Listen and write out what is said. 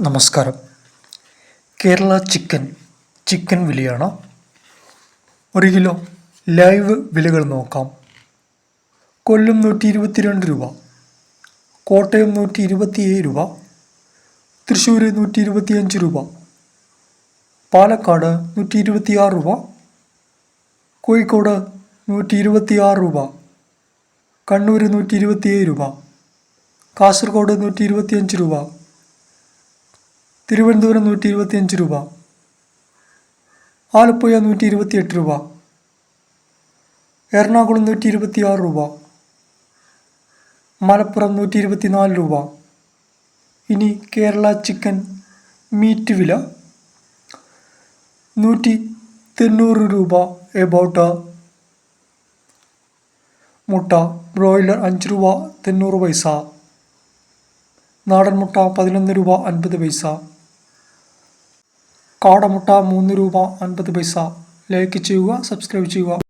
നമസ്കാരം. കേരള ചിക്കൻ വിലയാണ്. 1 kilo live വിലകൾ നോക്കാം. കൊല്ലം 122 രൂപ, കോട്ടയം 127 രൂപ, തൃശ്ശൂർ 125 രൂപ, പാലക്കാട് 126 രൂപ, കോഴിക്കോട് 126 രൂപ, കണ്ണൂർ 127 രൂപ, കാസർഗോഡ് 125 രൂപ, തിരുവനന്തപുരം 125 രൂപ, ആലപ്പുഴ 128 രൂപ, എറണാകുളം 126 രൂപ, മലപ്പുറം 124 രൂപ. ഇനി കേരള ചിക്കൻ മീറ്റ് വില 190 രൂപ എബൌട്ട്. മുട്ട ബ്രോയിലർ 5 രൂപ 90 പൈസ, നാടൻ മുട്ട 11 രൂപ 50 പൈസ, കാടമുട്ട 3 രൂപ 50 പൈസ. ലൈക്ക് ചെയ്യുക, സബ്സ്ക്രൈബ് ചെയ്യുക.